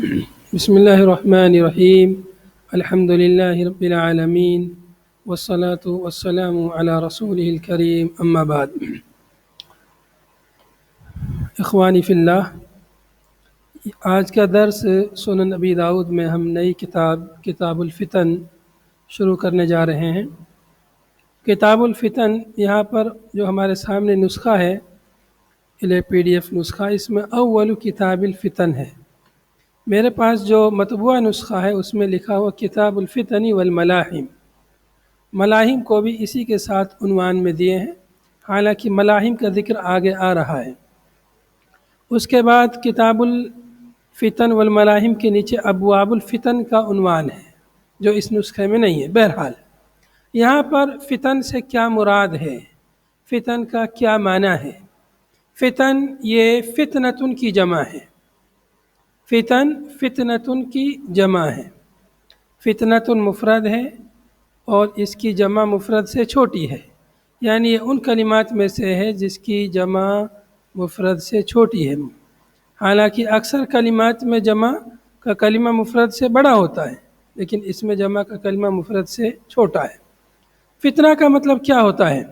بسم الله الرحمن الرحيم. الحمد لله رب العالمين والصلاة والسلام على رسوله الكريم أما بعد. اخوانی فی اللہ، آج کا درس سنن ابی داؤد میں ہم نئی کتاب الفتن شروع کرنے جا رہے ہیں۔ کتاب الفتن یہاں پر جو ہمارے سامنے نسخہ ہے، PDF نسخہ، اس میں اول کتاب الفتن ہے۔ میرے پاس جو مطبوعہ نسخہ ہے اس میں لکھا ہوا کتاب الفتن والملاحم۔ ملاحم کو بھی اسی کے ساتھ عنوان میں دیے ہیں، حالانکہ ملاحم کا ذکر آگے آ رہا ہے۔ اس کے بعد کتاب الفتن والملاحم کے نیچے ابواب الفتن کا عنوان ہے، جو اس نسخے میں نہیں ہے۔ بہرحال یہاں پر فتن سے کیا مراد ہے، فتن کا کیا معنی ہے؟ فتن یہ فتنتن کی جمع ہے۔ فتن فتنتن کی جمع ہے۔ فتنتن مفرد ہے اور اس کی جمع مفرد سے چھوٹی ہے، یعنی یہ ان کلمات میں سے ہے جس کی جمع مفرد سے چھوٹی ہے۔ حالانکہ اکثر کلمات میں جمع کا کلمہ مفرد سے بڑا ہوتا ہے، لیکن اس میں جمع کا کلمہ مفرد سے چھوٹا ہے۔ فتنہ کا مطلب کیا ہوتا ہے؟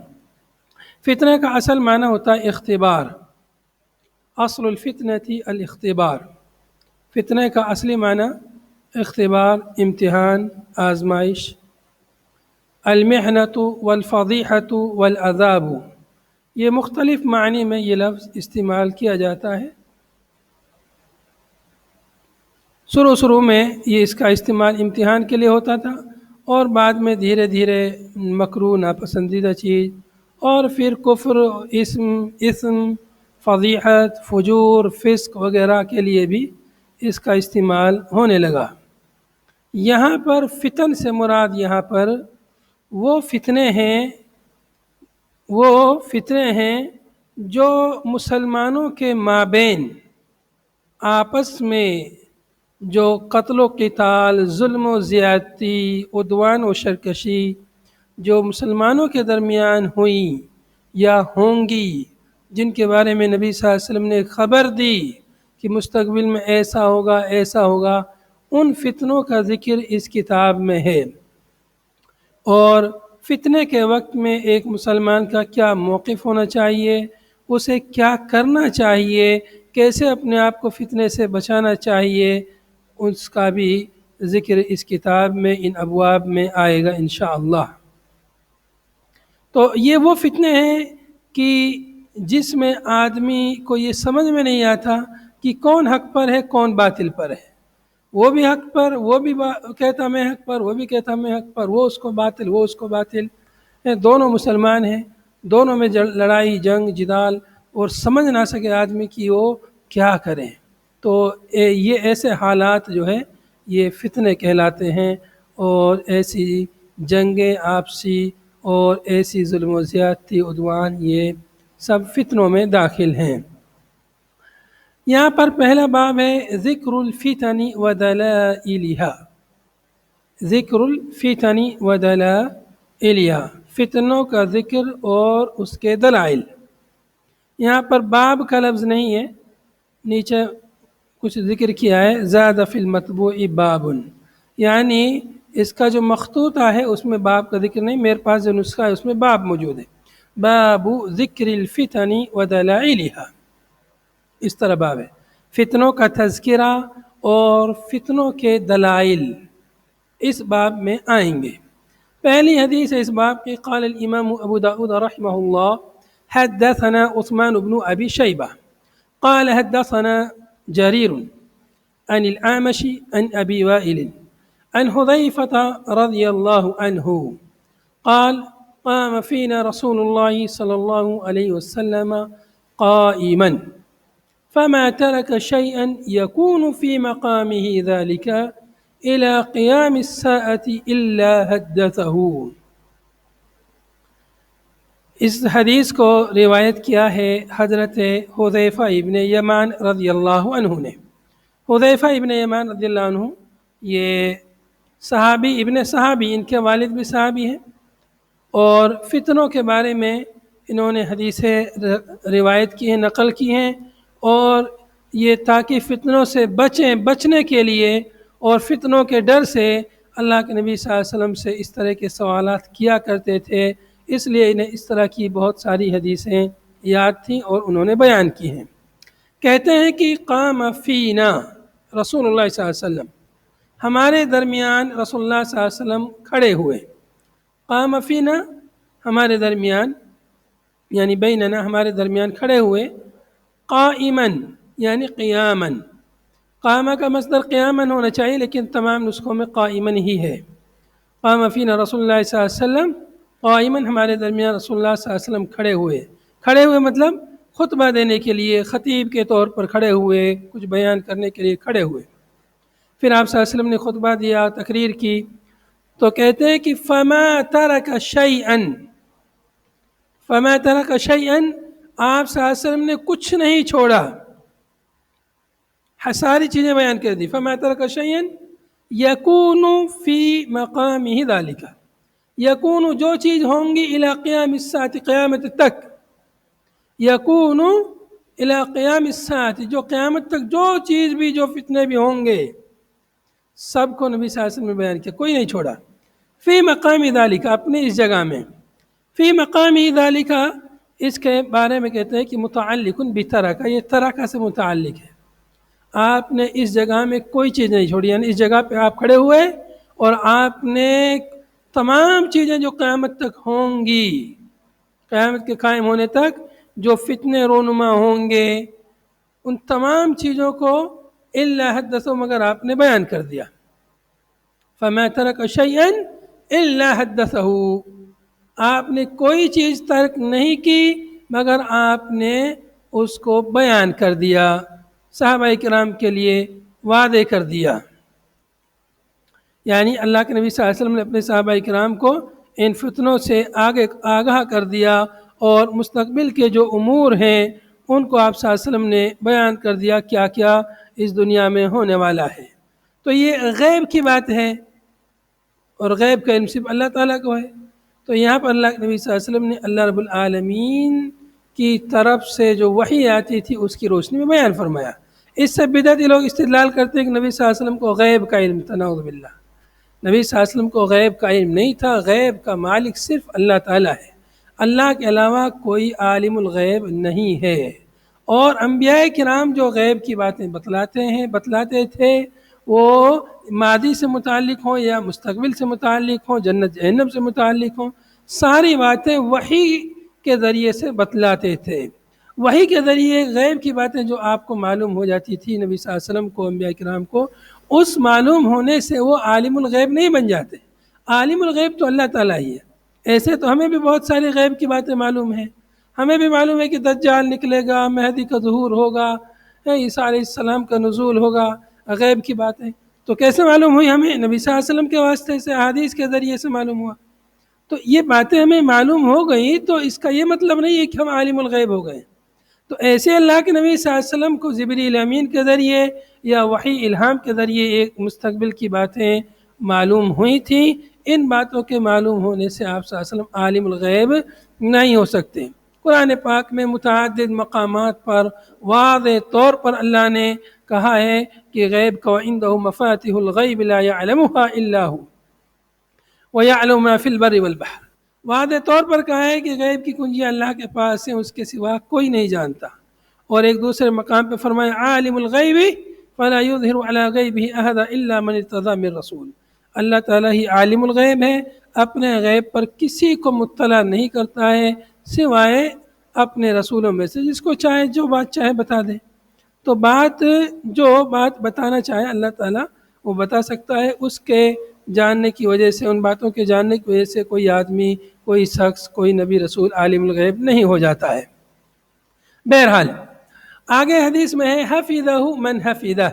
فتنہ کا اصل معنی ہوتا ہے اختبار۔ اصل الفتنة الاختبار۔ فتنہ کا اصلی معنی اختبار، امتحان، آزمائش۔ المحنۃ والفضیحۃ والعذاب، یہ مختلف معنی میں یہ لفظ استعمال کیا جاتا ہے۔ شروع میں یہ اس کا استعمال امتحان کے لیے ہوتا تھا، اور بعد میں دھیرے دھیرے مکروہ، ناپسندیدہ چیز، اور پھر کفر، اسم، فضیحت، فجور، فسق وغیرہ کے لیے بھی اس کا استعمال ہونے لگا۔ یہاں پر فتن سے مراد یہاں پر وہ فتنے ہیں جو مسلمانوں کے مابین آپس میں جو قتل و قتال، ظلم و زیادتی، عدوان و سرکشی جو مسلمانوں کے درمیان ہوئیں یا ہوں گی، جن کے بارے میں نبی صلی اللہ علیہ وسلم نے خبر دی کہ مستقبل میں ایسا ہوگا ایسا ہوگا، ان فتنوں کا ذکر اس کتاب میں ہے۔ اور فتنے کے وقت میں ایک مسلمان کا کیا موقف ہونا چاہیے، اسے کیا کرنا چاہیے، کیسے اپنے آپ کو فتنے سے بچانا چاہیے، اس کا بھی ذکر اس کتاب میں، ان ابواب میں آئے گا انشاءاللہ۔ تو یہ وہ فتنے ہیں کہ جس میں آدمی کو یہ سمجھ میں نہیں آتا کہ کون حق پر ہے، کون باطل پر ہے۔ وہ بھی حق پر، وہ بھی کہتا میں حق پر، وہ بھی کہتا میں حق پر، وہ اس کو باطل، وہ اس کو باطل۔ دونوں مسلمان ہیں، دونوں میں لڑائی، جنگ، جدال، اور سمجھ نہ سکے آدمی کہ وہ کیا کریں۔ تو یہ ایسے حالات جو ہے یہ فتنے کہلاتے ہیں، اور ایسی جنگیں آپسی اور ایسی ظلم و زیادتی، عدوان، یہ سب فتنوں میں داخل ہیں۔ یہاں پر پہلا باب ہے ذکر الفتن و دلائلہا۔ ذکر الفتن و دلائلہا، فتنوں کا ذکر اور اس کے دلائل۔ یہاں پر باب کا لفظ نہیں ہے، نیچے کچھ ذکر کیا ہے، زاد فی المطبوع باب، یعنی اس کا جو مخطوطہ ہے اس میں باب کا ذکر نہیں، میرے پاس جو نسخہ ہے اس میں باب موجود ہے۔ باب ذکر الفتن و دلائلہا، اس طرح باب ہے، فتنوں کا تذکرہ اور فتنوں کے دلائل اس باب میں آئیں گے۔ پہلی حدیث ہے اس باب کی، قال الامام ابو داود رحمہ اللہ حدثنا عثمان بن ابی شیبہ قال حدثنا جریر عن الأعمش عن ابی وائل عن حذیفة رضی اللہ عنہ قال قام فينا رسول الله صلى الله عليه وسلم قائما فما ترك شيئا يكون في مقامه ذلك إلى قيام الساعة إلا حدثه۔ اس حدیث کو روایت کیا ہے حضرت حذیفہ ابن یمان رضی اللہ عنہ نے۔ حذیفہ ابن یمان رضی اللہ عنہ یہ صحابی ابن صحابی، ان کے والد بھی صحابی ہیں، اور فتنوں کے بارے میں انہوں نے حدیثیں روایت کی ہیں، نقل کی ہیں، اور یہ تاکہ فتنوں سے بچنے کے لیے اور فتنوں کے ڈر سے اللہ کے نبی صلی اللہ علیہ وسلم سے اس طرح کے سوالات کیا کرتے تھے، اس لیے انہیں اس طرح کی بہت ساری حدیثیں یاد تھیں اور انہوں نے بیان کی ہیں۔ کہتے ہیں کہ قام فینا رسول اللہ صلی اللہ علیہ وسلم، ہمارے درمیان رسول اللہ صلی اللہ علیہ وسلم کھڑے ہوئے۔ قام فینا ہمارے درمیان، یعنی بیننا ہمارے درمیان کھڑے ہوئے، قائماً یعنی قیاماً، قامہ کا مصدر قیاماً ہونا چاہیے لیکن تمام نسخوں میں قائماً ہی ہے۔ قام فینا رسول اللہ صلی اللہ علیہ وسلم قائماً، ہمارے درمیان رسول اللہ صلی اللہ علیہ وسلم کھڑے ہوئے مطلب خطبہ دینے کے لیے، خطیب کے طور پر کھڑے ہوئے، کچھ بیان کرنے کے لیے کھڑے ہوئے۔ پھر آپ صلی اللہ علیہ وسلم نے خطبہ دیا، تقریر کی، تو کہتے ہیں کہ فما ترک شیئا، فما ترک شیئا، آپ صلی اللہ علیہ وسلم نے کچھ نہیں چھوڑا، ساری چیزیں بیان کر دی۔ فما ترک شیئا یکون فی مقامہ ذالک، یکون جو چیز ہوں گی الی قیام الساعۃ، قیامت تک، یکون الی قیام الساعۃ، جو قیامت تک جو چیز بھی، جو فتنے بھی ہوں گے، سب کو نبی صلی اللہ علیہ وسلم نے بیان کیا، کوئی نہیں چھوڑا۔ فی مقام ذالک، اپنے اس جگہ میں، فی مقام ذالک، اس کے بارے میں کہتے ہیں کہ متعلق بترک، یہ ترک سے متعلق ہے۔ آپ نے اس جگہ میں کوئی چیز نہیں چھوڑی، یعنی اس جگہ پہ آپ کھڑے ہوئے اور آپ نے تمام چیزیں جو قیامت تک ہوں گی، قیامت کے قائم ہونے تک جو فتنے رونما ہوں گے، ان تمام چیزوں کو الا حدثوا، مگر آپ نے بیان کر دیا۔ فما ترک شیئا الا حدثہ، آپ نے کوئی چیز ترک نہیں کی مگر آپ نے اس کو بیان کر دیا، صحابہ کرام کے لیے وعدے کر دیا۔ یعنی اللہ کے نبی صلی اللہ علیہ وسلم نے اپنے صحابہ کرام کو ان فتنوں سے آگاہ کر دیا، اور مستقبل کے جو امور ہیں ان کو آپ صلی اللہ علیہ وسلم نے بیان کر دیا، کیا کیا اس دنیا میں ہونے والا ہے۔ تو یہ غیب کی بات ہے، اور غیب کا علم صرف اللہ تعالیٰ کو ہے۔ تو یہاں پر اللہ کے نبی صلی اللہ علیہ وسلم نے اللہ رب العالمین کی طرف سے جو وحی آتی تھی اس کی روشنی میں بیان فرمایا۔ اس سے بدعتی لوگ استدلال کرتے ہیں کہ نبی صلی اللہ علیہ وسلم کو غیب کا علم تھا، نعوذ باللہ، نبی صلی اللہ علیہ وسلم کو غیب کا علم نہیں تھا، غیب کا مالک صرف اللہ تعالیٰ ہے، اللہ کے علاوہ کوئی عالم الغیب نہیں ہے۔ اور انبیاء کرام جو غیب کی باتیں بتلاتے تھے، وہ ماضی سے متعلق ہوں یا مستقبل سے متعلق ہوں، جنت جہنم سے متعلق ہوں، ساری باتیں وحی کے ذریعے سے بتلاتے تھے۔ وحی کے ذریعے غیب کی باتیں جو آپ کو معلوم ہو جاتی تھی، نبی صلی اللہ علیہ وسلم کو، انبیاء کرام کو، اس معلوم ہونے سے وہ عالم الغیب نہیں بن جاتے۔ عالم الغیب تو اللہ تعالیٰ ہی ہے۔ ایسے تو ہمیں بھی بہت ساری غیب کی باتیں معلوم ہیں، ہمیں بھی معلوم ہے کہ دجال نکلے گا، مہدی کا ظہور ہوگا، عیسیٰ علیہ السلام کا نزول ہوگا، غیب کی باتیں تو کیسے معلوم ہوئی ہمیں؟ نبی صلی اللہ علیہ وسلم کے واسطے سے، احادیث کے ذریعے سے معلوم ہوا۔ تو یہ باتیں ہمیں معلوم ہو گئی تو اس کا یہ مطلب نہیں ہے کہ ہم عالم الغیب ہو گئے۔ تو ایسے اللہ کے نبی صلی اللہ علیہ وسلم کو جبریل امین کے ذریعے یا وحی الہام کے ذریعے ایک مستقبل کی باتیں معلوم ہوئی تھیں، ان باتوں کے معلوم ہونے سے آپ صلی اللہ علیہ وسلم عالم الغیب نہیں ہو سکتے۔ قرآن پاک میں متعدد مقامات پر واضح طور پر اللہ نے کہا ہے کہ غیب کا وَعِندَهُ مَفَاتِحُ الْغَيْبِ لَا يَعْلَمُهَا إِلَّا هُوَ وَيَعْلَمُ مَا فِي الْبَرِّ وَالْبَحْرِ، واضح طور پر کہا ہے کہ غیب کی کنجیاں اللہ کے پاس ہیں، اس کے سوا کوئی نہیں جانتا۔ اور ایک دوسرے مقام پہ فرمایا عالم الغیب فلا یظہر علی غیبہ احدا الا من ارتضی من رسول، اللہ تعالیٰ ہی عالم الغیب ہے، اپنے غیب پر کسی کو مطلع نہیں کرتا ہے سوائے اپنے رسولوں میں سے، جس کو چاہے جو بات چاہے بتا دے۔ تو جو بات بتانا چاہے اللہ تعالیٰ وہ بتا سکتا ہے، اس کے جاننے کی وجہ سے، ان باتوں کے جاننے کی وجہ سے کوئی آدمی، کوئی شخص، کوئی نبی رسول عالم الغیب نہیں ہو جاتا ہے۔ بہرحال آگے حدیث میں ہے حفظہ من حفظہ،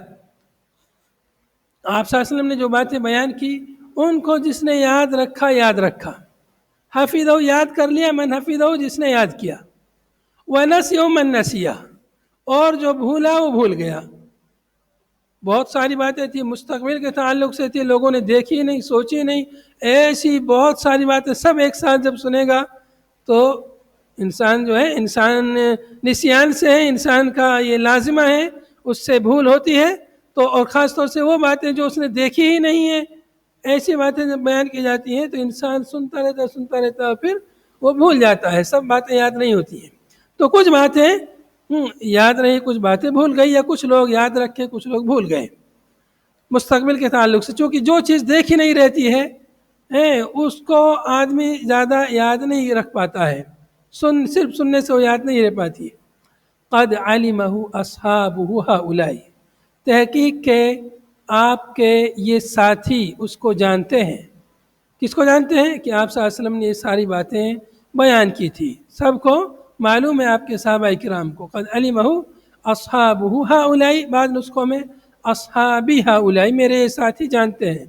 آپ صلی اللہ علیہ وسلم نے جو باتیں بیان کی ان کو جس نے یاد رکھا یاد رکھا، حفظہ یاد کر لیا، من حفظہ جس نے یاد کیا، ونسیہ من نسیہ اور جو بھولا وہ بھول گیا۔ بہت ساری باتیں تھیں مستقبل کے تعلق سے تھی، لوگوں نے دیکھی نہیں، سوچی نہیں، ایسی بہت ساری باتیں سب ایک ساتھ جب سنے گا تو انسان جو ہے، انسان نسیان سے ہے، انسان کا یہ لازمہ ہے، اس سے بھول ہوتی ہے تو، اور خاص طور سے وہ باتیں جو اس نے دیکھی ہی نہیں ہیں، ایسی باتیں جب بیان کی جاتی ہیں تو انسان سنتا رہتا اور پھر وہ بھول جاتا ہے، سب باتیں یاد نہیں ہوتی ہیں۔ تو کچھ باتیں یاد رہی، کچھ باتیں بھول گئی، یا کچھ لوگ یاد رکھے کچھ لوگ بھول گئے مستقبل کے تعلق سے، چونکہ جو چیز دیکھی نہیں رہتی ہے اس کو آدمی زیادہ یاد نہیں رکھ پاتا ہے، صرف سننے سے وہ یاد نہیں رہ پاتی ہے۔ قد علمہ اصحابہ ہؤلاء، تحقیق کہ آپ کے یہ ساتھی اس کو جانتے ہیں۔ کس کو جانتے ہیں؟ کہ آپ صلی اللہ علیہ وسلم نے یہ ساری باتیں بیان کی تھی، سب کو معلوم ہے آپ کے صحابہ کرام کو۔ قد علمہ اصحابہ ہؤلاء، بعض نسخوں میں اصحابی ہؤلاء، میرے یہ ساتھی جانتے ہیں۔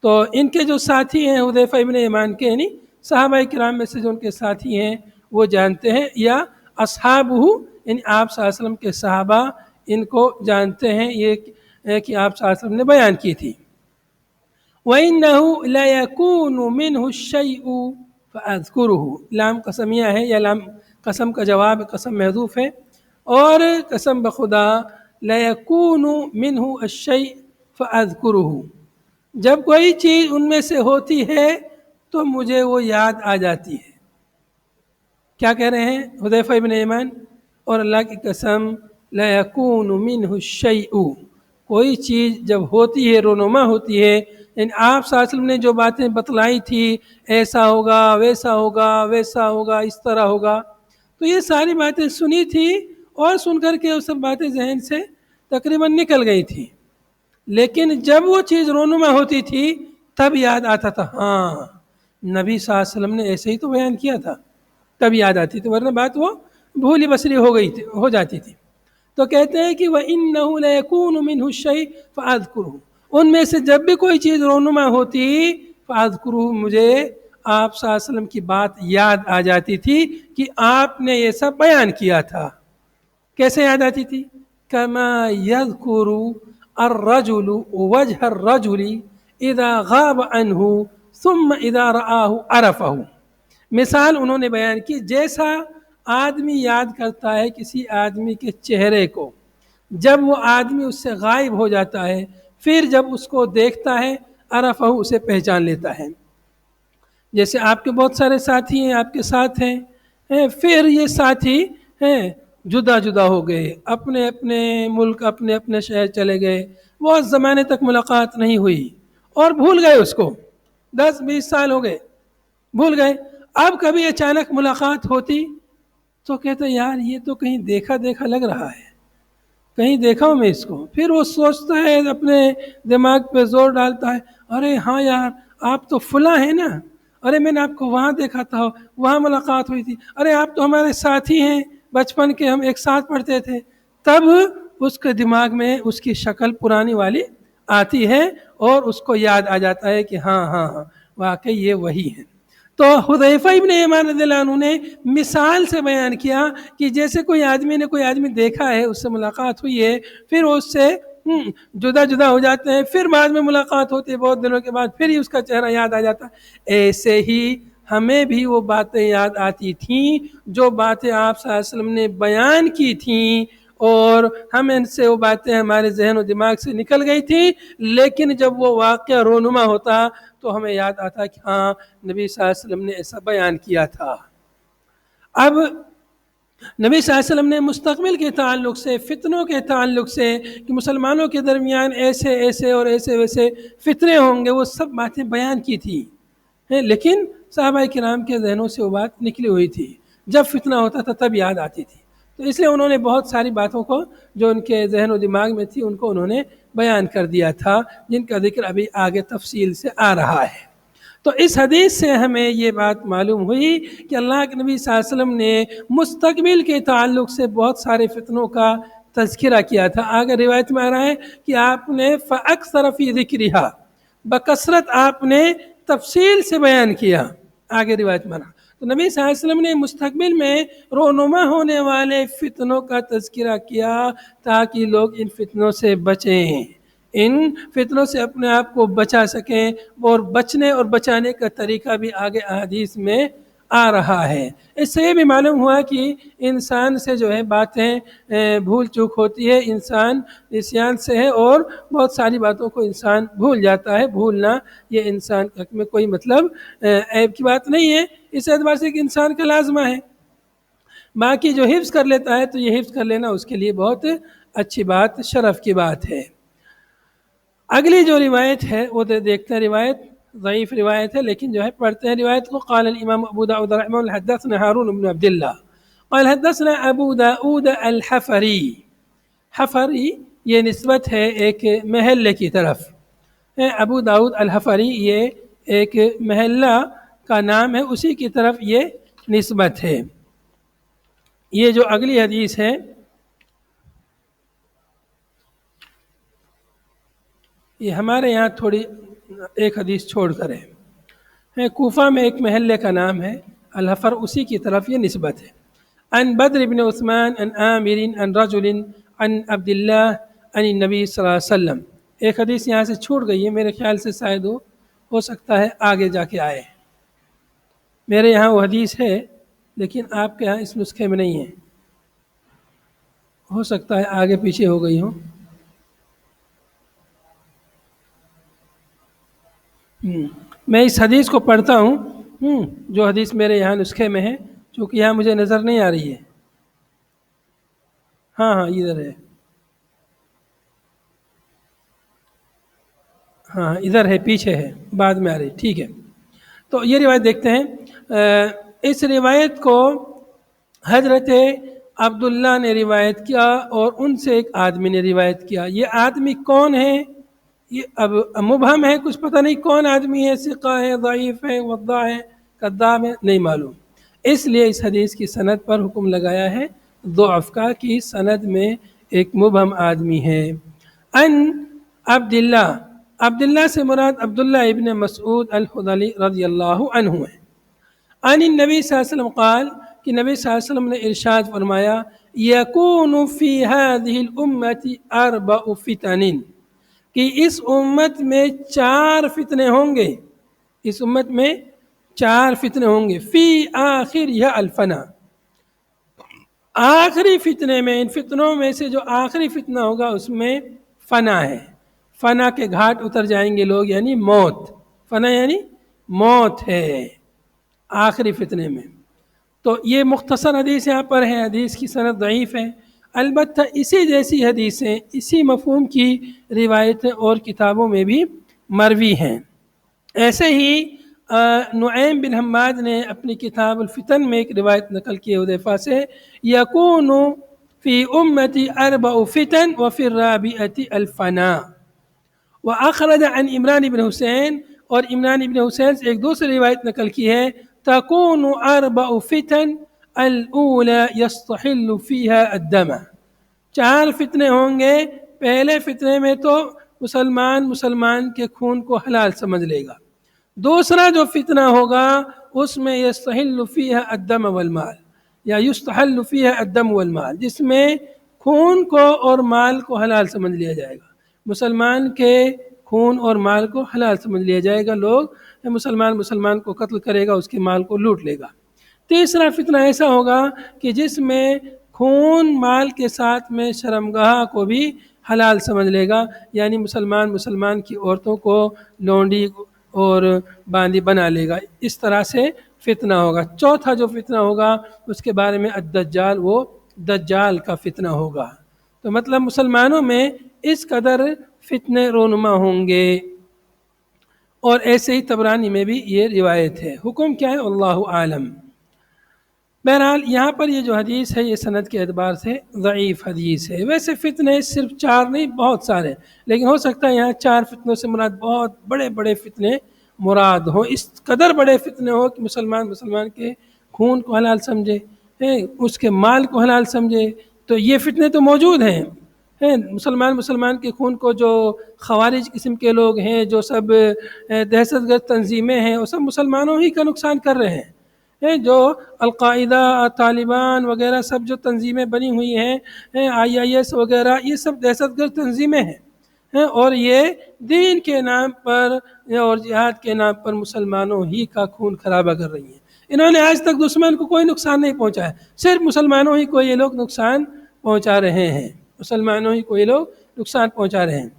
تو ان کے جو ساتھی ہیں حذیفہ ابن یمان کے، یعنی صحابہ کرام میں سے جو ان کے ساتھی ہیں وہ جانتے ہیں، یا اصحابہ یعنی آپ صلی اللہ علیہ وسلم کے صحابہ ان کو جانتے ہیں، یہ کہ آپ صلی اللہ علیہ وسلم نے بیان کی تھی۔ وَإِنَّهُ لَيَكُونُ مِنْهُ الشَّيْءُ فَأَذْكُرُهُ، لام قسمیہ ہے، یا لام قسم کا جواب، قسم محذوف ہے، اور قسم بخدا لَيَكُونُ مِنْهُ الشَّيْءُ فَأَذْكُرُهُ، جب کوئی چیز ان میں سے ہوتی ہے تو مجھے وہ یاد آ جاتی ہے۔ کیا کہہ رہے ہیں حذیفہ ابن یمان؟ اور اللہ کی قسم لَيَكُونُ مِنْهُ الشَّيْءُ، کوئی چیز جب ہوتی ہے، رونما ہوتی ہے، یعنی آپ صلی اللہ علیہ وسلم نے جو باتیں بتلائی تھی، ایسا ہوگا، ویسا ہوگا، ویسا ہوگا، اس طرح ہوگا، تو یہ ساری باتیں سنی تھی اور سن کر کے وہ سب باتیں ذہن سے تقریباً نکل گئی تھی، لیکن جب وہ چیز رونما ہوتی تھی تب یاد آتا تھا، ہاں نبی صلی اللہ علیہ وسلم نے ایسے ہی تو بیان کیا تھا، تب یاد آتی تھی، ورنہ بات وہ بھولی بسری ہو جاتی تھی۔ تو کہتے ہیں کہ وَإِنَّهُ لَيَكُونُ مِنْهُ الشَّيْءُ فَأَذْكُرُهُ، ان میں سے جب بھی کوئی چیز رونما ہوتی فَأَذْكُرُهُ، مجھے آپ صلی اللہ علیہ وسلم کی بات یاد آ جاتی تھی کہ آپ نے یہ سب بیان کیا تھا۔ کیسے یاد آتی تھی؟ كَمَا يَذْكُرُ الرَّجُلُ وَجْهَ الرَّجُلِ إِذَا غَابَ عَنْهُ ثُمَّ إِذَا رَآهُ عَرَفَهُ، مثال انہوں نے بیان کی، جیسا آدمی یاد کرتا ہے کسی آدمی کے چہرے کو جب وہ آدمی اس سے غائب ہو جاتا ہے، پھر جب اس کو دیکھتا ہے عرفہ، اسے پہچان لیتا ہے۔ جیسے آپ کے بہت سارے ساتھی ہیں، آپ کے ساتھ ہیں، پھر یہ ساتھی ہیں جدا جدا ہو گئے، اپنے اپنے ملک، اپنے اپنے شہر چلے گئے، بہت زمانے تک ملاقات نہیں ہوئی اور بھول گئے اس کو، 10-20 سال ہو گئے، بھول گئے۔ اب کبھی اچانک ملاقات ہوتی تو کہتے یار یہ تو کہیں دیکھا دیکھا لگ رہا ہے، کہیں دیکھا ہوں میں اس کو، پھر وہ سوچتا ہے، اپنے دماغ پہ زور ڈالتا ہے، ارے ہاں یار آپ تو فلاں ہیں نا، ارے میں نے آپ کو وہاں دیکھا تھا، وہاں ملاقات ہوئی تھی، ارے آپ تو ہمارے ساتھی ہیں، بچپن کے ہم ایک ساتھ پڑھتے تھے۔ تب اس کے دماغ میں اس کی شکل پرانی والی آتی ہے اور اس کو یاد آ جاتا ہے کہ ہاں ہاں ہاں واقعی یہ وہی ہے۔ تو حذیفہ ابن یمان رضی اللہ عنہ نے مثال سے بیان کیا کہ جیسے کوئی آدمی دیکھا ہے، اس سے ملاقات ہوئی ہے، پھر وہ اس سے جدا جدا ہو جاتے ہیں، پھر بعد میں ملاقات ہوتی ہے بہت دنوں کے بعد، پھر ہی اس کا چہرہ یاد آ جاتا ہے۔ ایسے ہی ہمیں بھی وہ باتیں یاد آتی تھیں جو باتیں آپ صلی اللہ علیہ وسلم نے بیان کی تھیں، اور ہم ان سے وہ باتیں ہمارے ذہن و دماغ سے نکل گئی تھی، لیکن جب وہ واقعہ رونما ہوتا تو ہمیں یاد آتا کہ ہاں نبی صلی اللہ علیہ وسلم نے ایسا بیان کیا تھا۔ اب نبی صلی اللہ علیہ وسلم نے مستقبل کے تعلق سے، فتنوں کے تعلق سے، کہ مسلمانوں کے درمیان ایسے ایسے اور ایسے ویسے فتنے ہوں گے، وہ سب باتیں بیان کی تھی، لیکن صحابہ کرام کے ذہنوں سے وہ بات نکلی ہوئی تھی، جب فتنہ ہوتا تھا تب یاد آتی تھی، تو اس لیے انہوں نے بہت ساری باتوں کو جو ان کے ذہن و دماغ میں تھی ان کو انہوں نے بیان کر دیا تھا، جن کا ذکر ابھی آگے تفصیل سے آ رہا ہے۔ تو اس حدیث سے ہمیں یہ بات معلوم ہوئی کہ اللہ کے نبی صلی اللہ علیہ وسلم نے مستقبل کے تعلق سے بہت سارے فتنوں کا تذکرہ کیا تھا۔ آگے روایت میں آ رہا ہے کہ آپ نے فَأَكْثَرَ فِي ذِكْرِهَا، بکثرت آپ نے تفصیل سے بیان کیا، آگے روایت میں آ رہا۔ تو نبی صلی اللہ علیہ وسلم نے مستقبل میں رونما ہونے والے فتنوں کا تذکرہ کیا تاکہ لوگ ان فتنوں سے بچیں، ان فتنوں سے اپنے آپ کو بچا سکیں، اور بچنے اور بچانے کا طریقہ بھی آگے احادیث میں آ رہا ہے۔ اس سے یہ بھی معلوم ہوا کہ انسان سے جو ہے باتیں بھول چوک ہوتی ہے، انسان نسیان سے ہے اور بہت ساری باتوں کو انسان بھول جاتا ہے۔ بھولنا یہ انسان میں کوئی مطلب عیب کی بات نہیں ہے، اس اعتبار سے کہ انسان کا لازمہ ہے۔ باقی جو حفظ کر لیتا ہے تو یہ حفظ کر لینا اس کے لیے بہت اچھی بات، شرف کی بات ہے۔ اگلی جو روایت ہے وہ دیکھتے ہیں، روایت ضعیف روایت ہے لیکن جو ہے پڑھتے ہیں روایت کو۔ قال الامام ابو داود رحمہ اللہ حدثنا ہارون بن عبد اللہ قال حدثنا ابو داود الحفری۔ حفری یہ نسبت ہے ایک محلے کی طرف، ابو داود الحفری یہ ایک محلہ کا نام ہے، اسی کی طرف یہ نسبت ہے۔ یہ جو اگلی حدیث ہے یہ ہمارے یہاں تھوڑی ایک حدیث چھوڑ کر ہے، کوفہ میں ایک محلے کا نام ہے الحفر، اسی کی طرف یہ نسبت ہے۔ عن بدر بن عثمان عن عامر عن رجل عن عبد اللہ عن النبی صلی اللہ علیہ وسلم۔ ایک حدیث یہاں سے چھوٹ گئی ہے، میرے خیال سے شاید ہو سکتا ہے آگے جا کے آئے، میرے یہاں وہ حدیث ہے لیکن آپ کے یہاں اس نسخے میں نہیں ہے، ہو سکتا ہے آگے پیچھے ہو گئی ہو۔ میں اس حدیث کو پڑھتا ہوں جو حدیث میرے یہاں نسخے میں ہے، چونکہ یہاں مجھے نظر نہیں آ رہی ہے۔ ہاں ادھر ہے، ہاں ادھر ہے، پیچھے ہے، بعد میں آ رہی، ٹھیک ہے۔ تو یہ روایت دیکھتے ہیں، اس روایت کو حضرت عبداللہ نے روایت کیا اور ان سے ایک آدمی نے روایت کیا۔ یہ آدمی کون ہے؟ یہ اب مبہم ہے، کچھ پتہ نہیں کون آدمی ہے، ثقہ ہے، ضعیف ہے، وضاع ہے، کذاب ہے، نہیں معلوم۔ اس لیے اس حدیث کی سند پر حکم لگایا ہے ضعف کا، کی سند میں ایک مبہم آدمی ہے۔ ان عبداللہ، عبداللہ سے مراد عبداللہ ابن مسعود الحضلی رضی اللہ عنہ ہے۔ عن النبی صلی اللہ علیہ وسلم قال، کہ نبی صلی اللہ علیہ وسلم نے ارشاد فرمایا، یکون فی هذه الامة اربع فتن، کہ اس امت میں 4 فتنے ہوں گے، اس امت میں 4 فتنے ہوں گے، فی آخر یا الفنا، آخری فتنے میں، ان فتنوں میں سے جو آخری فتنہ ہوگا اس میں فنا ہے، فنا کے گھاٹ اتر جائیں گے لوگ، یعنی موت، فنا یعنی موت ہے آخری فتنے میں۔ تو یہ مختصر حدیث یہاں پر ہے، حدیث کی سند ضعیف ہے، البتہ اسی جیسی حدیثیں، اسی مفہوم کی روایتیں اور کتابوں میں بھی مروی ہیں۔ ایسے ہی نعیم بن حماد نے اپنی کتاب الفتن میں ایک روایت نقل کی حذیفہ سے، یکون فی امتی اربع فتن وفی الرابعۃ الفنا۔ واخرج عن عمران بن حسین، اور عمران بن حسین سے ایک دوسری روایت نقل کی ہے، تکون اربع فتن الاولى يستحل فيها الدم، 4 فتنے ہوں گے، پہلے فتنے میں تو مسلمان کے خون کو حلال سمجھ لے گا، دوسرا جو فتنہ ہوگا اس میں یستحل فیها الدم والمال، یا یستحل فیها الدم والمال، جس میں خون کو اور مال کو حلال سمجھ لیا جائے گا، مسلمان کے خون اور مال کو حلال سمجھ لیا جائے گا، لوگ مسلمان کو قتل کرے گا، اس کے مال کو لوٹ لے گا۔ تیسرا فتنہ ایسا ہوگا کہ جس میں خون مال کے ساتھ میں شرمگاہ کو بھی حلال سمجھ لے گا، یعنی مسلمان کی عورتوں کو لونڈی اور باندی بنا لے گا، اس طرح سے فتنہ ہوگا۔ چوتھا جو فتنہ ہوگا اس کے بارے میں الدجال، وہ دجال کا فتنہ ہوگا۔ تو مطلب مسلمانوں میں اس قدر فتنے رونما ہوں گے، اور ایسے ہی طبرانی میں بھی یہ روایت ہے۔ حکم کیا ہے؟ اللہ عالم۔ بہرحال یہاں پر یہ جو حدیث ہے یہ سند کے اعتبار سے ضعیف حدیث ہے۔ ویسے فتنے صرف 4 نہیں، بہت سارے، لیکن ہو سکتا ہے یہاں 4 فتنوں سے مراد بہت بڑے بڑے فتنے مراد ہوں، اس قدر بڑے فتنے ہوں کہ مسلمان کے خون کو حلال سمجھے، اس کے مال کو حلال سمجھے۔ تو یہ فتنے تو موجود ہیں، مسلمان کے خون کو، جو خوارج قسم کے لوگ ہیں، جو سب دہشت گرد تنظیمیں ہیں، وہ سب مسلمانوں ہی کا نقصان کر رہے ہیں، جو القاعدہ، طالبان وغیرہ سب جو تنظیمیں بنی ہوئی ہیں، IIS وغیرہ، یہ سب دہشت گرد تنظیمیں ہیں، اور یہ دین کے نام پر اور جہاد کے نام پر مسلمانوں ہی کا خون خرابہ کر رہی ہیں۔ انہوں نے آج تک دشمن کو کوئی نقصان نہیں پہنچایا، صرف مسلمانوں ہی کو یہ لوگ نقصان پہنچا رہے ہیں، مسلمانوں ہی کو یہ لوگ نقصان پہنچا رہے ہیں،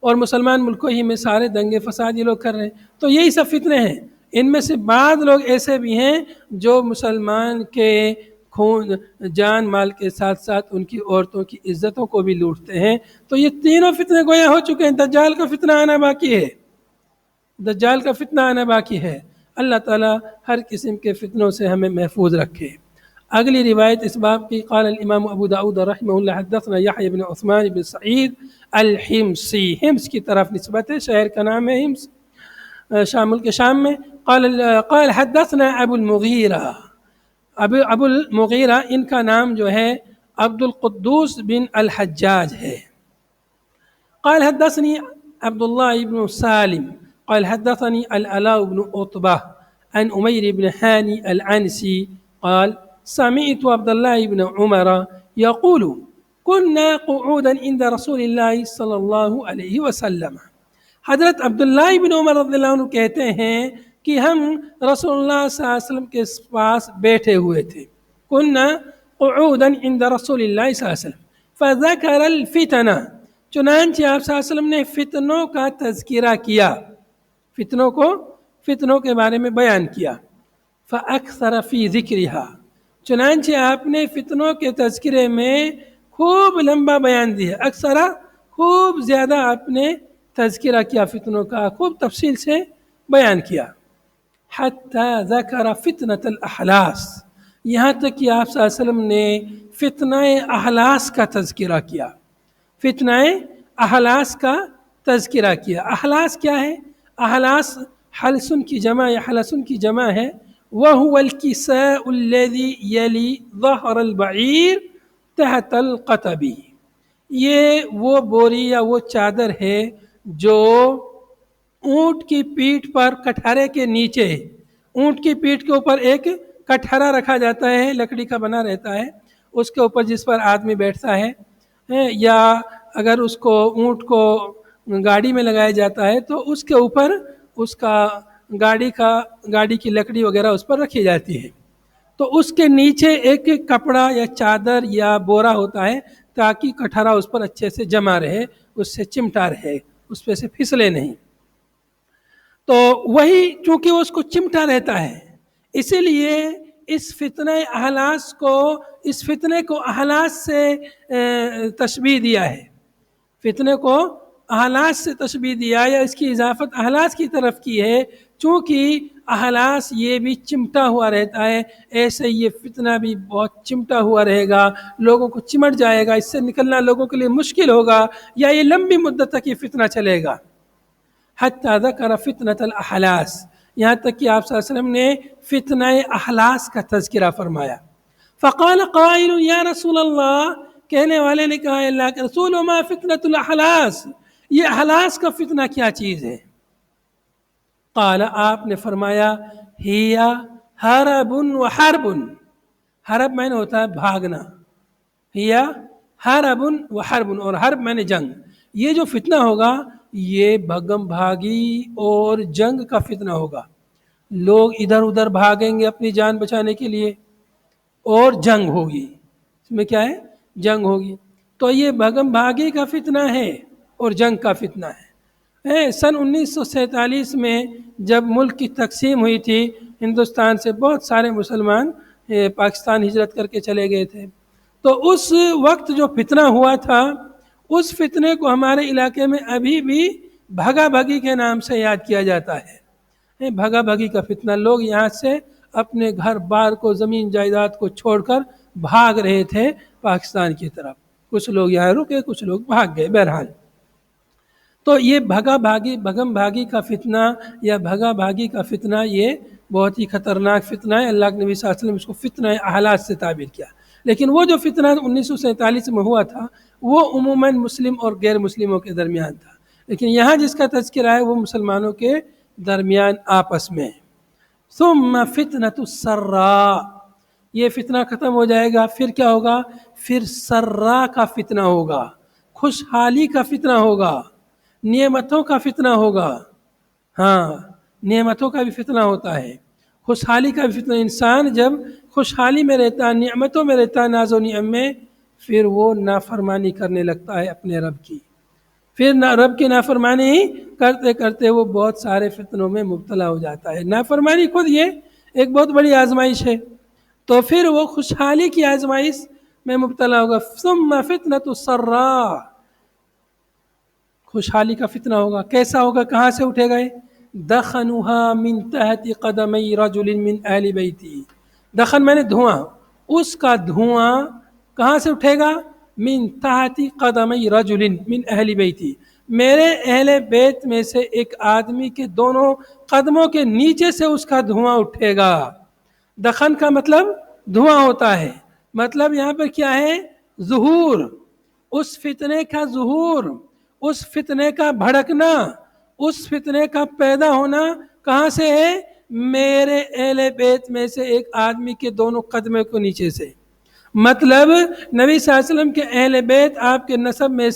اور مسلمان ملکوں ہی میں سارے دنگے فساد یہ لوگ کر رہے ہیں۔ تو یہی سب فتنے ہیں۔ ان میں سے بعض لوگ ایسے بھی ہیں جو مسلمان کے خون جان مال کے ساتھ ساتھ ان کی عورتوں کی عزتوں کو بھی لوٹتے ہیں۔ تو یہ تینوں فتنے گویا ہو چکے ہیں۔ دجال کا فتنہ آنا باقی ہے، دجال کا فتنہ آنا باقی ہے۔ اللہ تعالیٰ ہر قسم کے فتنوں سے ہمیں محفوظ رکھے۔ اگلی روایت اس باب کی، قال الامام ابو داؤد رحمہ اللہ حدثنا یحیی بن عثمان بن سعید الحمصی، حمص کی طرف نسبت ہے، شہر کا نام ہے حمص، شام کے شام میں۔ قال حدثنا ابو المغیرہ، ابو المغیرہ ان کا نام جو ہے عبد القدوس بن الحجاج ہے۔ قال حدثني عبد الله بن سالم قال حدثني العلاء بن عتبة عن أمير بن هاني العنسي قال سمعت عبد الله بن عمر يقول كنا قعودا عند رسول الله صلی اللہ علیہ وسلم۔ حضرت عبداللہ بن عمر رضی اللہ عنہ کہتے ہیں کہ ہم رسول اللہ صلی اللہ علیہ وسلم کے پاس بیٹھے ہوئے تھے، كنا قعودا عند رسول اللہ صلی اللہ علیہ وسلم فذكر الفتنہ، چنانچہ آپ صلی اللہ علیہ وسلم نے فتنوں کا تذکرہ کیا، فتنوں کے بارے میں بیان کیا۔ فَأَكْثَرَ فِي ذِكْرِهَا، چنانچہ آپ نے فتنوں کے تذکرے میں خوب لمبا بیان دیا، اکثر خوب زیادہ آپ نے تذکرہ کیا، فتنوں کا خوب تفصیل سے بیان کیا۔ حَتَّى ذَكَرَ فِتْنَةَ الْأَحْلَاسِ، یہاں تک کہ آپ صلی اللہ علیہ وسلم نے فتنہ احلاس کا تذکرہ کیا، فتنہ احلاس کا تذکرہ کیا۔ احلاس کیا ہے؟ احلاس حلسن کی جمع یا حلسن کی جمع ہے۔ وَهُوَ الْكِسَاءُ الَّذِي يَلِي ظَهْرَ الْبَعِيرِ تحت القطبی، یہ وہ بوری یا وہ چادر ہے جو اونٹ کی پیٹھ پر کٹہرے کے نیچے، اونٹ کی پیٹھ کے اوپر ایک کٹہرا رکھا جاتا ہے، لکڑی کا بنا رہتا ہے، اس کے اوپر جس پر آدمی بیٹھتا ہے، یا اگر اس کو اونٹ کو گاڑی میں لگایا جاتا ہے تو اس کے اوپر اس کا گاڑی کی لکڑی وغیرہ اس پر رکھی جاتی ہے، تو اس کے نیچے ایک کپڑا یا چادر یا بورا ہوتا ہے تاکہ کٹہرا اس پر اچھے سے جمع رہے، اس سے چمٹا رہے، اس پہ سے پھسلے نہیں۔ تو وہی چونکہ اس کو چمٹا رہتا ہے، اسی لیے اس فتنے کو احلاس سے تشبیہ دیا ہے، فتنے کو احلاس سے تشبیہ دیا یا اس کی اضافت احلاس کی طرف کی ہے، چونکہ احلاس یہ بھی چمٹا ہوا رہتا ہے، ایسے یہ فتنہ بھی بہت چمٹا ہوا رہے گا، لوگوں کو چمٹ جائے گا، اس سے نکلنا لوگوں کے لیے مشکل ہوگا، یا یہ لمبی مدت تک یہ فتنہ چلے گا۔ حتی ذکر فتنة الاحلاس، یہاں تک کہ آپ صلی اللہ علیہ وسلم نے فتنہ احلاس کا تذکرہ فرمایا۔ فقال قائل یا رسول اللہ، کہنے والے نے کہا اللہ کے رسول وما فتنة الاحلاس، یہ احلاس کا فتنہ کیا چیز ہے؟ قال، آپ نے فرمایا ہی حرب و حرب، حرب معنی ہوتا ہے بھاگنا، ہی حرب و حرب، اور حرب معنی جنگ۔ یہ جو فتنہ ہوگا یہ بھگم بھاگی اور جنگ کا فتنہ ہوگا، لوگ ادھر ادھر بھاگیں گے اپنی جان بچانے کے لیے، اور جنگ ہوگی، اس میں کیا ہے؟ جنگ ہوگی۔ تو یہ بھگم بھاگی کا فتنہ ہے اور جنگ کا فتنہ ہے۔ سن 1947 میں جب ملک کی تقسیم ہوئی تھی، ہندوستان سے بہت سارے مسلمان پاکستان ہجرت کر کے چلے گئے تھے، تو اس وقت جو فتنہ ہوا تھا اس فتنے کو ہمارے علاقے میں ابھی بھی بھگا بھگی کے نام سے یاد کیا جاتا ہے۔ بھگا بھگی کا فتنہ، لوگ یہاں سے اپنے گھر بار کو، زمین جائیداد کو چھوڑ کر بھاگ رہے تھے پاکستان کی طرف، کچھ لوگ یہاں رکے، کچھ لوگ بھاگ گئے، بہرحال۔ تو یہ بھگم بھاگی کا فتنہ یا بھگا بھاگی کا فتنہ یہ بہت ہی خطرناک فتنہ ہے۔ اللہ کے نبی صلی اللہ علیہ وسلم اس کو فتنہ احلاس سے تعبیر کیا۔ لیکن وہ جو فتنہ 1947 میں ہوا تھا وہ عموماً مسلم اور غیر مسلموں کے درمیان تھا، لیکن یہاں جس کا تذکرہ ہے وہ مسلمانوں کے درمیان آپس میں۔ ثم فتنة السراء، یہ فتنہ ختم ہو جائے گا، پھر کیا ہوگا؟ پھر سرا کا فتنہ ہوگا، خوشحالی کا فتنہ ہوگا، نعمتوں کا فتنہ ہوگا۔ ہاں، نعمتوں کا بھی فتنہ ہوتا ہے، خوشحالی کا فتنہ، انسان جب خوشحالی میں رہتا ہے، نعمتوں میں رہتا ہے، ناز و نعم میں، پھر وہ نافرمانی کرنے لگتا ہے اپنے رب کی، پھر رب کی نافرمانی ہی کرتے کرتے وہ بہت سارے فتنوں میں مبتلا ہو جاتا ہے۔ نافرمانی خود یہ ایک بہت بڑی آزمائش ہے، تو پھر وہ خوشحالی کی آزمائش میں مبتلا ہوگا۔ ثم فتنۃ السراء، خوشحالی کا فتنہ ہوگا، کیسا ہوگا، کہاں سے اٹھے گئے؟ دخنها من تحت قدمی رجل من اہل بیتی، دخن میں نے دھواں، اس کا دھواں کہاں سے اٹھے گا؟ من تحت قدمی رجل من اہل بیتی، میرے اہل بیت میں سے ایک آدمی کے دونوں قدموں کے نیچے سے اس کا دھواں اٹھے گا۔ دخن کا مطلب دھواں ہوتا ہے، مطلب یہاں پر کیا ہے؟ ظہور، اس فتنے کا ظہور، اس فتنے کا بھڑکنا، اس فتنے کا پیدا ہونا کہاں سے ہے؟ میرے اہل بیت میں سے ایک آدمی کے دونوں قدموں کو نیچے سے، مطلب نبی صلی اللہ علیہ وسلم کے اہل بیت، آپ کے نسب میں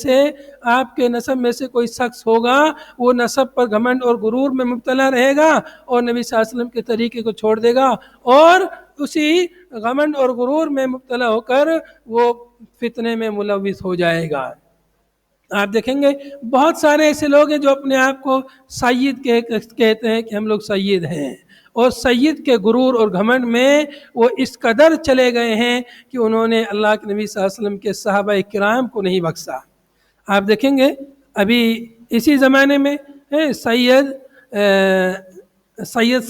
سے کوئی شخص ہوگا، وہ نسب پر گھمنڈ اور غرور میں مبتلا رہے گا اور نبی صلی اللہ علیہ وسلم کے طریقے کو چھوڑ دے گا، اور اسی گھمنڈ اور غرور میں مبتلا ہو کر وہ فتنے میں ملوث ہو جائے گا۔ آپ دیکھیں گے بہت سارے ایسے لوگ ہیں جو اپنے آپ کو سید کہتے ہیں کہ ہم لوگ سید ہیں، اور سید کے غرور اور گھمنڈ میں وہ اس قدر چلے گئے ہیں کہ انہوں نے اللہ کے نبی صلی اللہ علیہ وسلم کے صحابہ کرام کو نہیں بخشا۔ آپ دیکھیں گے ابھی اسی زمانے میں سید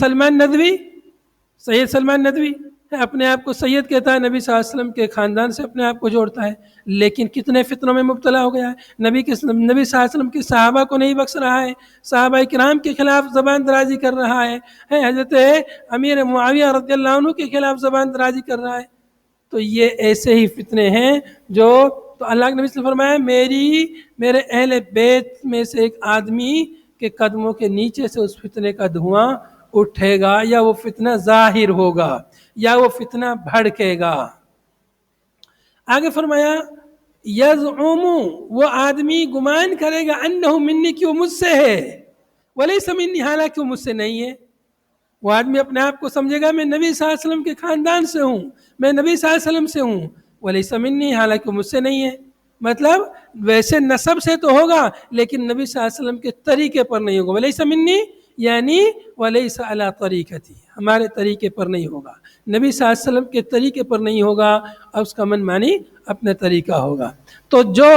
سلمان ندوی اپنے آپ کو سید کہتا ہے، نبی صلی اللہ علیہ وسلم کے خاندان سے اپنے آپ کو جوڑتا ہے، لیکن کتنے فتنوں میں مبتلا ہو گیا ہے، نبی صلی اللہ علیہ وسلم کے صحابہ کو نہیں بخش رہا ہے، صحابہ کرام کے خلاف زبان درازی کر رہا ہے، حضرت امیر معاویہ رضی اللہ عنہ کے خلاف زبان درازی کر رہا ہے۔ تو یہ ایسے ہی فتنے ہیں جو، تو اللہ کے نبی صلی اللہ علیہ وسلم فرمایا میرے اہل بیت میں سے ایک آدمی کے قدموں کے نیچے سے اس فتنے کا دھواں اٹھے گا، یا وہ فتنہ ظاہر ہوگا، یا وہ فتنہ بھڑکے گا۔ آگے فرمایا یزعم، وہ آدمی گمان کرے گا، انہ منی، کہ وہ مجھ سے ہے، ولیس منی، حالانکہ وہ مجھ سے نہیں ہے۔ وہ آدمی اپنے آپ کو سمجھے گا میں نبی صلی اللہ علیہ وسلم کے خاندان سے ہوں، میں نبی صلی اللہ علیہ وسلم سے ہوں، ولیس منی، حالانکہ وہ مجھ سے نہیں ہے، مطلب ویسے نسب سے تو ہوگا لیکن نبی صلی اللہ علیہ وسلم کے طریقے پر نہیں ہوگا۔ ولیس منی یعنی ولیس علی طریقتی، ہمارے طریقے پر نہیں ہوگا، نبی صلی اللہ علیہ وسلم کے طریقے پر نہیں ہوگا، اب اس کا من مانی اپنے طریقہ ہوگا۔ تو جو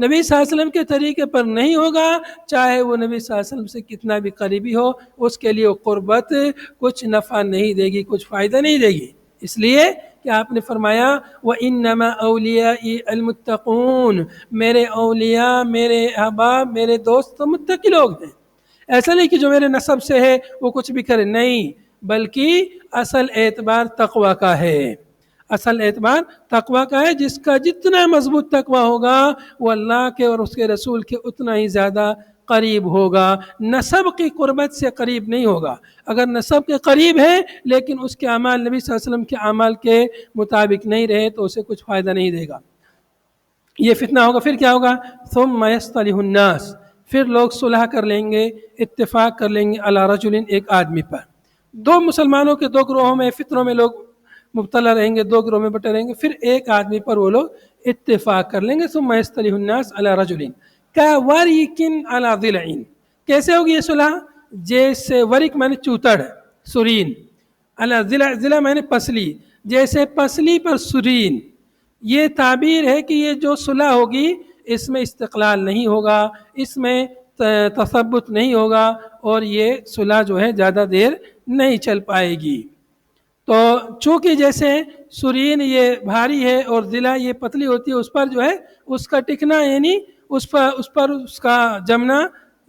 نبی صلی اللہ علیہ وسلم کے طریقے پر نہیں ہوگا، چاہے وہ نبی صلی اللہ علیہ وسلم سے کتنا بھی قریبی ہو، اس کے لیے وہ قربت کچھ نفع نہیں دے گی، کچھ فائدہ نہیں دے گی، اس لیے کہ آپ نے فرمایا وَإِنَّمَا أَوْلِيَائِي الْمُتَّقُونَ، میرے اولیاء، میرے احباب، میرے دوست تو متقی لوگ ہیں۔ ایسا نہیں کہ جو میرے نسب سے ہے وہ کچھ بھی کرے، نہیں، بلکہ اصل اعتبار تقوی کا ہے، اصل اعتبار تقوی کا ہے۔ جس کا جتنا مضبوط تقوی ہوگا وہ اللہ کے اور اس کے رسول کے اتنا ہی زیادہ قریب ہوگا، نسب کی قربت سے قریب نہیں ہوگا۔ اگر نسب کے قریب ہے لیکن اس کے اعمال نبی صلی اللہ علیہ وسلم کے اعمال کے مطابق نہیں رہے تو اسے کچھ فائدہ نہیں دے گا۔ یہ فتنہ ہوگا، پھر کیا ہوگا؟ ثم یصطلح الناس، پھر لوگ صلح کر لیں گے، اتفاق کر لیں گے، علی رجل، ایک آدمی پر۔ دو مسلمانوں کے دو گروہوں میں فتنوں میں لوگ مبتلا رہیں گے، دو گروہ میں بٹے رہیں گے، پھر ایک آدمی پر وہ لوگ اتفاق کر لیں گے۔ ثم یصطلح الناس علی رجل کورک علی ضلع، کیسے ہوگی یہ صلح؟ جیسے ورک میں نے چوتڑ، سرین، علی ضلع، ضلع میں نے پسلی، جیسے پسلی پر سرین۔ یہ تعبیر ہے کہ یہ جو صلح ہوگی اس میں استقلال نہیں ہوگا، اس میں تثبت نہیں ہوگا، اور یہ صلح جو ہے زیادہ دیر نہیں چل پائے گی۔ تو چونکہ جیسے سرین یہ بھاری ہے اور ضلع یہ پتلی ہوتی ہے، اس پر جو ہے اس کا ٹکنا، یعنی اس پر اس کا جمنا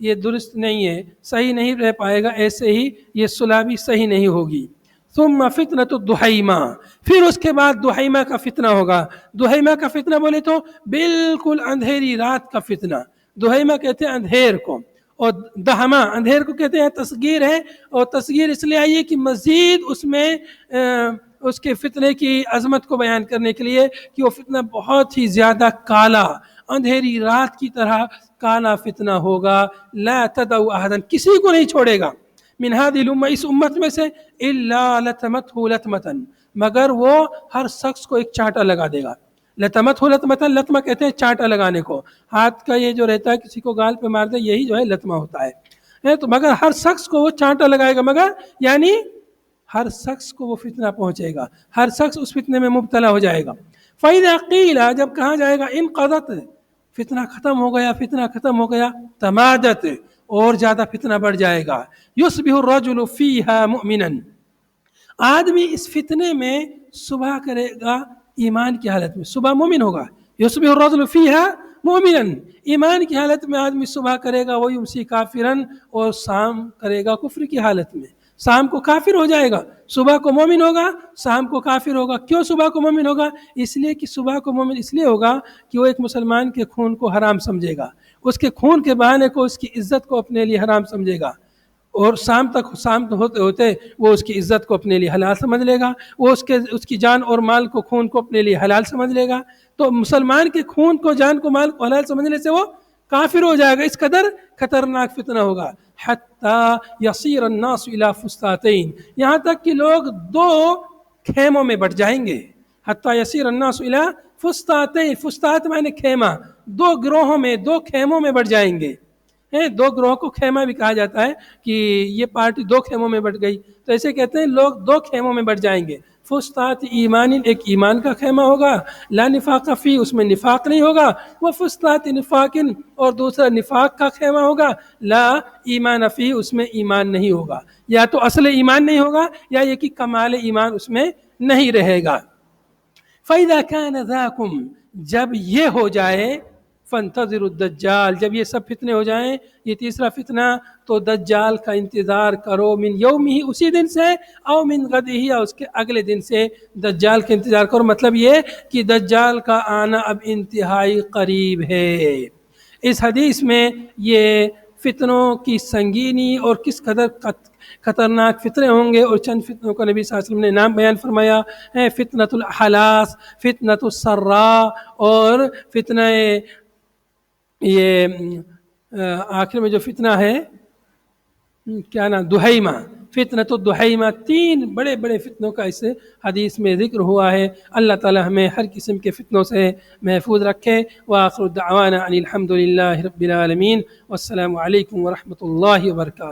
یہ درست نہیں ہے، صحیح نہیں رہ پائے گا، ایسے ہی یہ صلح بھی صحیح نہیں ہوگی۔ ثم فتنۃ الدحیمہ، پھر اس کے بعد دحیمہ کا فتنہ ہوگا۔ دحیمہ کا فتنہ بولے تو بالکل اندھیری رات کا فتنہ، دحیمہ کہتے ہیں اندھیر کو، اور دہمہ اندھیر کو کہتے ہیں، تصغیر ہے، اور تصغیر اس لیے آئی ہے کہ مزید اس میں اس کے فتنے کی عظمت کو بیان کرنے کے لیے کہ وہ فتنہ بہت ہی زیادہ کالا، اندھیری رات کی طرح کالا فتنہ ہوگا، لا تدعو احدا، کسی کو نہیں چھوڑے گا، من هذه الامہ اس امت میں سے الا لتمته لتمتا مگر وہ ہر شخص کو ایک چانٹا لگا دے گا. لتمته لتمتا لطمہ کہتے ہیں چانٹا لگانے کو. ہاتھ کا یہ جو رہتا ہے کسی کو گال پہ مار دے یہی جو ہے لطمہ ہوتا ہے. تو مگر ہر شخص کو وہ چانٹا لگائے گا مگر یعنی ہر شخص کو وہ فتنہ پہنچے گا, ہر شخص اس فتنے میں مبتلا ہو جائے گا. فَإِذَا قِيلَ جب کہا جائے گا انقضت فتنہ ختم ہو گیا, فتنہ ختم ہو گیا, تمادت اور زیادہ فتنہ بڑھ جائے گا. یصبح الرجل فیہا مؤمنا آدمی اس فتنے میں صبح کرے گا ایمان کی حالت میں, صبح مومن ہوگا. یصبح الرجل فیہا مؤمنا ایمان کی حالت میں آدمی صبح کرے گا, ویمسی کافرا اور شام کرے گا کفر کی حالت میں, شام کو کافر ہو جائے گا. صبح کو مومن ہوگا, شام کو کافر ہوگا. کیوں صبح کو مومن ہوگا؟ اس لیے کہ صبح کو مومن اس لیے ہوگا کہ وہ ایک مسلمان کے خون کو حرام سمجھے گا, اس کے خون کے بہانے کو, اس کی عزت کو اپنے لیے حرام سمجھے گا, اور شام ہوتے ہوتے وہ اس کی عزت کو اپنے لیے حلال سمجھ لے گا, وہ اس کی جان اور مال کو, خون کو اپنے لیے حلال سمجھ لے گا. تو مسلمان کے خون کو, جان کو, مال کو حلال سمجھنے سے وہ کافر ہو جائے گا. اس قدر خطرناک فتنہ ہوگا. حتی یصیر الناس الی فسطاطین یہاں تک کہ لوگ دو خیموں میں بٹ جائیں گے. حتی یصیر الناس الی فسطاطین, فسطاط معنی خیمہ, دو گروہوں میں, دو خیموں میں بٹ جائیں گے. دو گروہوں کو خیمہ بھی کہا جاتا ہے کہ یہ پارٹی دو خیموں میں بٹ گئی, تو ایسے کہتے ہیں لوگ دو خیموں میں بٹ جائیں گے. فسطاط ایمان ایک ایمان کا خیمہ ہوگا, لا نفاق فی اس میں نفاق نہیں ہوگا, وہ فسطاط نفاق اور دوسرا نفاق کا خیمہ ہوگا, لا ایمان فی اس میں ایمان نہیں ہوگا, یا تو اصل ایمان نہیں ہوگا یا یہ کہ کمال ایمان اس میں نہیں رہے گا. فَإِذَا كَانَ ذَاكُمْ جب یہ ہو جائے, فَانْتَظِرُ الدَّجَّالِ جب یہ سب فتنے ہو جائیں, یہ تیسرا فتنہ, تو دجال کا انتظار کرو, من یومہ اسی دن سے, او من غدہ یا اس کے اگلے دن سے دجال کا انتظار کرو. مطلب یہ کہ دجال کا آنا اب انتہائی قریب ہے. اس حدیث میں یہ فتنوں کی سنگینی اور کس قدر خطرناک فتنے ہوں گے, اور چند فتنوں کا نبی صلی اللہ علیہ وسلم نے نام بیان فرمایا ہے. فتنۃ الاحلاس, فتنۃ السراء, اور فتنہ یہ آخر میں جو فتنہ ہے کیا نام, دحیمہ, فتنۃ الدحیمہ. تین بڑے بڑے فتنوں کا اس حدیث میں ذکر ہوا ہے. اللہ تعالی ہمیں ہر قسم کے فتنوں سے محفوظ رکھے. وآخر دعوانا ان الحمد للہ رب العالمین, والسلام علیکم ورحمۃ اللہ وبرکاتہ.